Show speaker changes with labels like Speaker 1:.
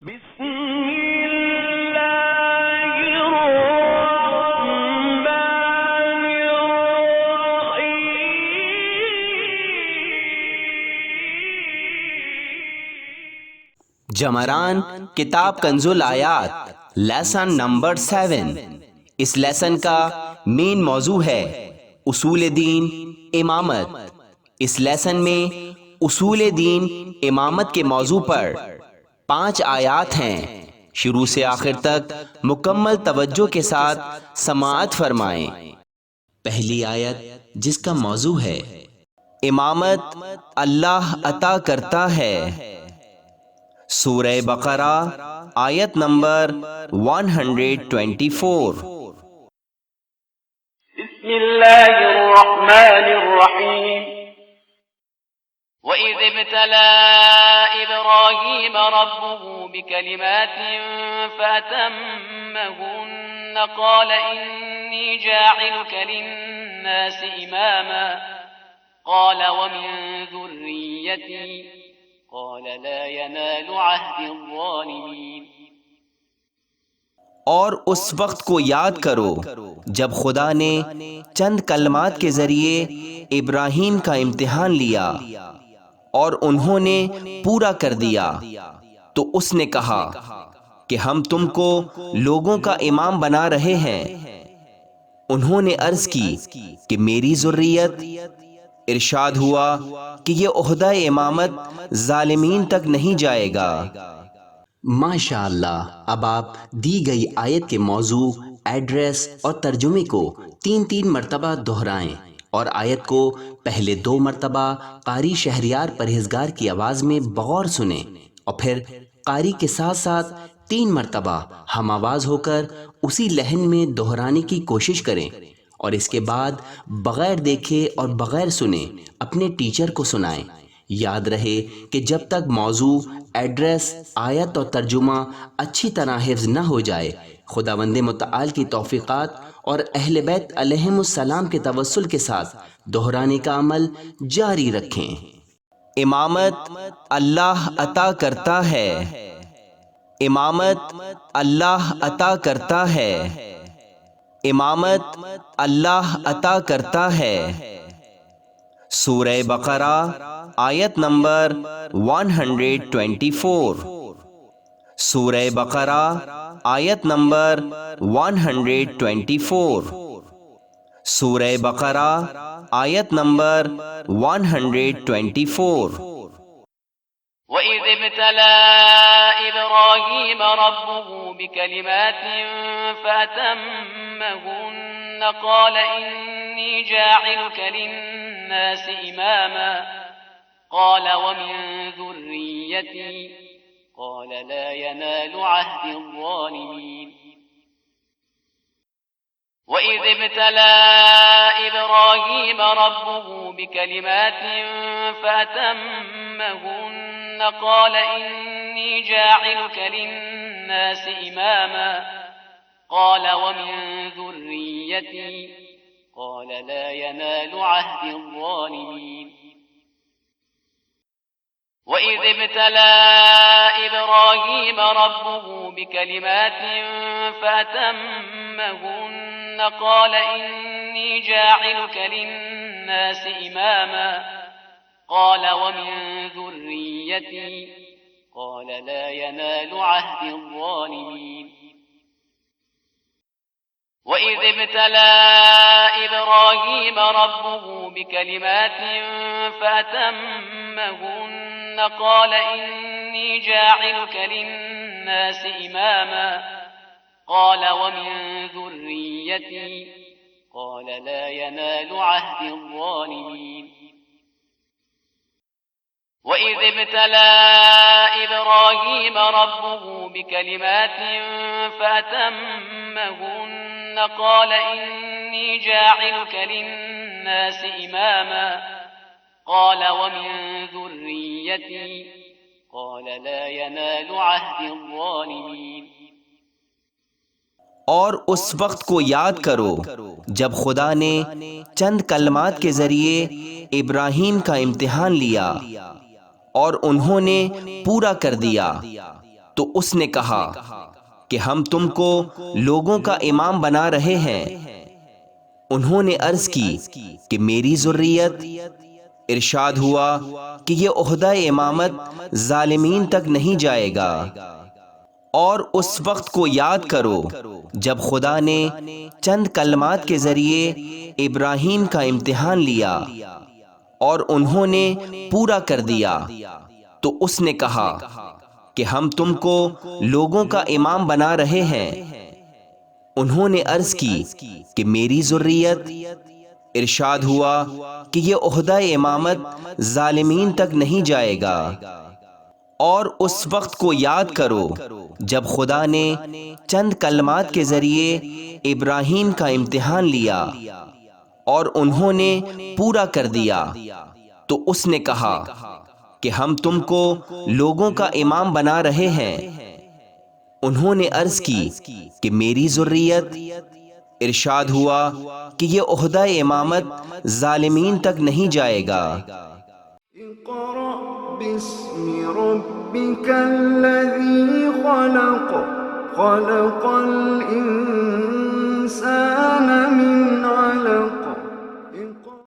Speaker 1: بسم اللہ الرحمن الرحیم۔
Speaker 2: جمران کتاب کنز الآیات لیسن نمبر 7۔ اس لیسن کا مین موضوع ہے اصول دین امامت۔ اس لیسن میں اصول دین امامت کے موضوع پر 5 آیات ہیں۔ شروع سے آخر تک مکمل توجہ کے ساتھ سماعت فرمائیں۔ پہلی آیت جس کا موضوع ہے امامت اللہ عطا کرتا ہے، سورہ بقرہ آیت نمبر 124۔
Speaker 1: بسم اللہ الرحمن الرحیم۔ وَإِذِ ابْتَلَى إِبْرَاهِيمَ رَبُّهُ بِكَلِمَاتٍ فَأَتَمَّهُنَّ قَالَ إِنِّي جَاعِلُكَ لِلنَّاسِ إِمَامًا قَالَ وَمِن ذُرِّيَّتِي قَالَ لَا يَنَالُ عَهْدِ الظَّالِمِينَ۔
Speaker 2: اور اس وقت کو یاد کرو جب خدا نے چند کلمات کے ذریعے ابراہیم کا امتحان لیا اور انہوں نے پورا کر دیا، تو اس نے کہا کہ ہم تم کو لوگوں کا امام بنا رہے ہیں۔ انہوں نے عرض کی کہ میری ذریت۔ ارشاد ہوا کہ یہ عہدہ امامت ظالمین تک نہیں جائے گا۔ ماشاء اللہ۔ اب آپ دی گئی آیت کے موضوع، ایڈریس اور ترجمے کو 3 مرتبہ دہرائیں اور آیت کو پہلے 2 مرتبہ قاری شہریار پرہیزگار کی آواز میں بغور سنیں اور پھر قاری کے ساتھ ساتھ 3 مرتبہ ہم آواز ہو کر اسی لحن میں دہرانے کی کوشش کریں، اور اس کے بعد بغیر دیکھے اور بغیر سنے اپنے ٹیچر کو سنائیں۔ یاد رہے کہ جب تک موضوع، ایڈریس، آیت اور ترجمہ اچھی طرح حفظ نہ ہو جائے، خداوند متعال کی توفیقات اور اہل بیت علیہم السلام کے توسل کے ساتھ دہرانے کا عمل جاری رکھیں۔ امامت اللہ عطا کرتا ہے، امامت اللہ عطا کرتا ہے، امامت اللہ عطا کرتا ہے۔ سورہ بقرہ آیت نمبر 124۔ سورہ بقرہ آیت نمبر 124۔ سورہ بقرہ آیت نمبر 124۔
Speaker 1: وَإِذِ ابْتَلَى إِبْرَاهِيمَ رَبُّهُ بِكَلِمَاتٍ فَأَتَمَّهُنَّ قَالَ إِنِّي جَاعِلُكَ لِلنَّاسِ إِمَامًا قَالَ وَمِن ذُرِّيَّتِي قَالَ لَا يَنَالُ عَهْدِ الظَّالِمِينَ۔ وَإِذِ ابْتَلَى إِبْرَاهِيمَ رَبُّهُ بِكَلِمَاتٍ فَأَتَمَّهُنَّ قَالَ إِنِّي جَاعِلُكَ لِلنَّاسِ إِمَامًا قَالَ وَمِن ذُرِّيَّتِي قَالَ لَا يَنَالُ عَهْدِ الظَّالِمِينَ۔ وَإِذِ ابْتَلَى إِبْرَاهِيمَ رَبُّهُ بِكَلِمَاتٍ فَأَتَمَّهُنَّ قَالَ إِنِّي جَاعِلُكَ لِلنَّاسِ إِمَامًا قَالَ وَمِن ذُرِّيَّتِي قَالَ لَا يَنَالُ عَهْدِ الظَّالِمِينَ۔ وَإِذِ ابْتَلَى إِبْرَاهِيمَ رَبُّهُ بِكَلِمَاتٍ فَأَتَمَّهُنَّ قَالَ إِنِّي جَاعِلُكَ لِلنَّاسِ إِمَامًا قَالَ وَمِن ذُرِّيَّتِي قَالَ لَا يَنَالُ عَهْدِ الظَّالِمِينَ۔ وَإِذِ ابْتَلَى إِبْرَاهِيمَ رَبُّهُ بِكَلِمَاتٍ فَأَتَمَّهُنَّ قَالَ إِنِّي جَاعِلُكَ لِلنَّاسِ إِمَامًا قَالَ وَمِن ذُرِّيَّتِي قَالَ لَا يَنَالُ عَهْدِ الظَّالِمِينَ۔
Speaker 2: اور اس وقت کو یاد کرو جب خدا نے چند کلمات کے ذریعے ابراہیم کا امتحان لیا اور انہوں نے پورا کر دیا، تو اس نے کہا کہ ہم تم کو لوگوں کا امام بنا رہے ہیں۔ انہوں نے عرض کی کہ میری ذریت۔ ارشاد ہوا کہ یہ عہدہ امامت ظالمین تک نہیں جائے گا۔ اور اس وقت کو یاد کرو جب خدا نے چند کلمات کے ذریعے ابراہیم کا امتحان لیا اور انہوں نے پورا کر دیا، تو اس نے کہا کہ ہم تم کو لوگوں کا امام بنا رہے ہیں۔ انہوں نے عرض کی کہ میری ذریت۔ ارشاد ہوا کہ یہ عہدہ امامت ظالمین تک نہیں جائے گا۔ اور اس وقت کو یاد کرو جب خدا نے چند کلمات کے ذریعے ابراہیم کا امتحان لیا اور انہوں نے پورا کر دیا، تو اس نے کہا کہ ہم تم کو لوگوں کا امام بنا رہے ہیں۔ انہوں نے عرض کی کہ میری ذریت۔ ارشاد ہوا کہ یہ عہدہ امامت ظالمین تک نہیں جائے گا۔
Speaker 3: اقرأ باسم ربك الذي خلق، خلق الإنسان من